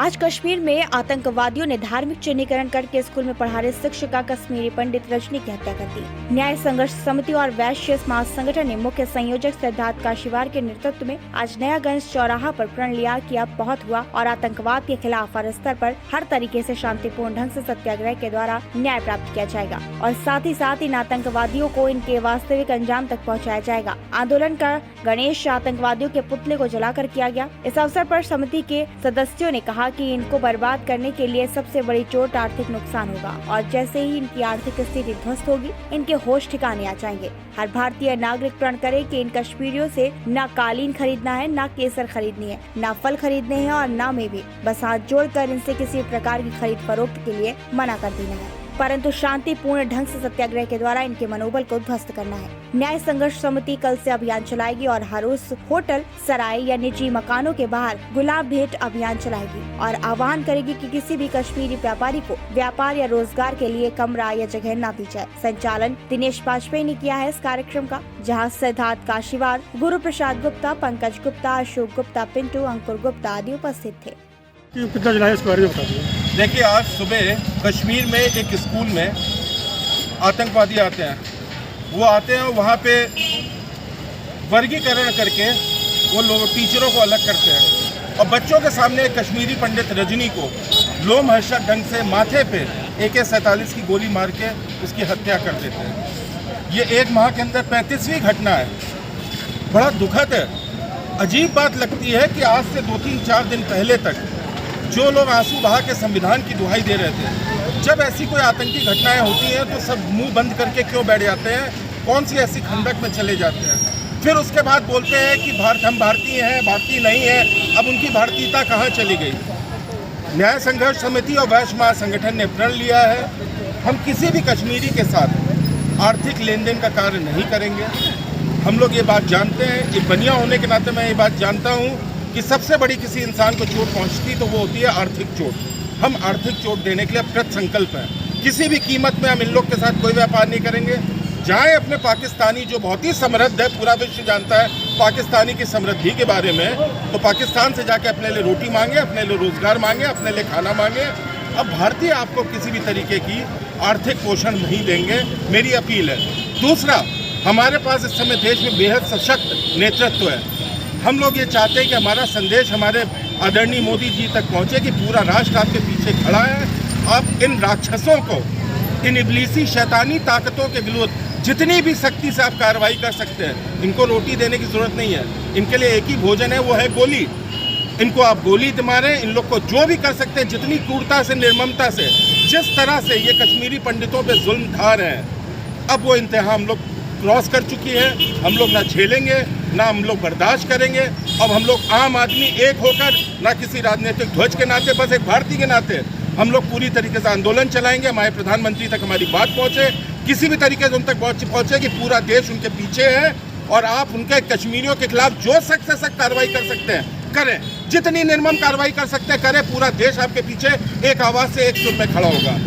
आज कश्मीर में आतंकवादियों ने धार्मिक चिन्हीकरण करके स्कूल में पढ़ा रहे शिक्षक का कश्मीरी पंडित रजनी की हत्या कर दी। न्याय संघर्ष समिति और वैश्य समाज संगठन ने मुख्य संयोजक सिद्धार्थ काशीवार के नेतृत्व में आज नयागंज चौराहा पर प्रण लिया कि अब बहुत हुआ और आतंकवाद के खिलाफ हर स्तर पर हर तरीके से शांतिपूर्ण ढंग से सत्याग्रह के द्वारा न्याय प्राप्त किया जाएगा और साथ ही साथ इन आतंकवादियों को इनके वास्तविक अंजाम तक पहुँचाया जाएगा। आंदोलन का गणेश आतंकवादियों के पुतले को जलाकर किया गया। इस अवसर पर समिति के सदस्यों ने कहा कि इनको बर्बाद करने के लिए सबसे बड़ी चोट आर्थिक नुकसान होगा और जैसे ही इनकी आर्थिक स्थिति ध्वस्त होगी इनके होश ठिकाने आ जाएंगे। हर भारतीय नागरिक प्रण करे कि इन कश्मीरियों से न कालीन खरीदना है, न केसर खरीदनी है, न फल खरीदने हैं और न मेवे। बस हाथ जोड़कर इनसे किसी प्रकार की खरीद फरोख्त के लिए मना कर देना है, परंतु शांतिपूर्ण ढंग से सत्याग्रह के द्वारा इनके मनोबल को ध्वस्त करना है। न्याय संघर्ष समिति कल से अभियान चलाएगी और हर उस होटल, सराय या निजी मकानों के बाहर गुलाब भेंट अभियान चलाएगी और आह्वान करेगी कि किसी भी कश्मीरी व्यापारी को व्यापार या रोजगार के लिए कमरा या जगह न दी जाए। संचालन दिनेश वाजपेयी ने किया है इस कार्यक्रम का, जहाँ सिद्धार्थ काशीवार, गुरु प्रसाद गुप्ता, पंकज गुप्ता, अशोक गुप्ता, पिंटू, अंकुर गुप्ता आदि उपस्थित थे। कितना जलाया इस बारे में बता दीजिए। देखिए, आज सुबह कश्मीर में एक स्कूल में आतंकवादी आते हैं। वो आते हैं, वहाँ पे वर्गीकरण करके वो लोग टीचरों को अलग करते हैं और बच्चों के सामने कश्मीरी पंडित रजनी को लोमहर्षक ढंग से माथे पे AK-47 की गोली मार के उसकी हत्या कर देते हैं। ये एक माह के अंदर 35वीं घटना है। बड़ा दुखद है। अजीब बात लगती है कि आज से 2-3-4 दिन पहले तक जो लोग आंसू बहा के संविधान की दुहाई दे रहे थे, जब ऐसी कोई आतंकी घटनाएं होती हैं तो सब मुंह बंद करके क्यों बैठ जाते हैं, कौन सी ऐसी खंडक में चले जाते हैं। फिर उसके बाद बोलते हैं कि हम भारतीय हैं, भारतीय नहीं है। अब उनकी भारतीयता कहाँ चली गई। न्याय संघर्ष समिति और वैश्य समाज संगठन ने प्रण लिया है, हम किसी भी कश्मीरी के साथ आर्थिक लेन देन का कार्य नहीं करेंगे। हम लोग ये बात जानते हैं, एक बनिया होने के नाते मैं ये बात जानता हूँ कि सबसे बड़ी किसी इंसान को चोट पहुंचती तो वो होती है आर्थिक चोट। हम आर्थिक चोट देने के लिए कृत संकल्प हैं। किसी भी कीमत में हम इन लोग के साथ कोई व्यापार नहीं करेंगे। जाएं अपने पाकिस्तानी, जो बहुत ही समृद्ध है, पूरा विश्व जानता है पाकिस्तानी की समृद्धि के बारे में, तो पाकिस्तान से जाके अपने लिए रोटी मांगे, अपने लिए रोजगार मांगे, अपने लिए खाना मांगे। अब भारतीय आपको किसी भी तरीके की आर्थिक पोषण नहीं देंगे, मेरी अपील है। दूसरा, हमारे पास इस समय देश में बेहद सशक्त नेतृत्व है। हम लोग ये चाहते हैं कि हमारा संदेश हमारे आदरणीय मोदी जी तक पहुंचे कि पूरा राष्ट्र आपके पीछे खड़ा है। आप इन राक्षसों को, इन इब्लीसी शैतानी ताकतों के विरुद्ध जितनी भी सख्ती से आप कार्रवाई कर सकते हैं। इनको रोटी देने की जरूरत नहीं है, इनके लिए एक ही भोजन है, वो है गोली। इनको आप गोली मारें। इन लोग को जो भी कर सकते हैं, जितनी क्रूरता से, निर्ममता से, जिस तरह से ये कश्मीरी पंडितों पर जुल्म ढा रहे हैं, अब वो इंतहा हम लोग क्रॉस कर चुकी है। हम लोग ना झेलेंगे, ना हम लोग बर्दाश्त करेंगे। अब हम लोग आम आदमी एक होकर, ना किसी राजनीतिक ध्वज के नाते, बस एक भारतीय के नाते हम लोग पूरी तरीके से आंदोलन चलाएंगे। हमारे प्रधानमंत्री तक हमारी बात पहुंचे, किसी भी तरीके से उन तक पहुंचे कि पूरा देश उनके पीछे है और आप उनके कश्मीरियों के खिलाफ जो सख्त से सख्त कार्रवाई कर सकते हैं करें, जितनी निर्मम कार्रवाई कर सकते हैं करें। पूरा देश आपके पीछे एक आवाज़ से, एक सुर में खड़ा होगा।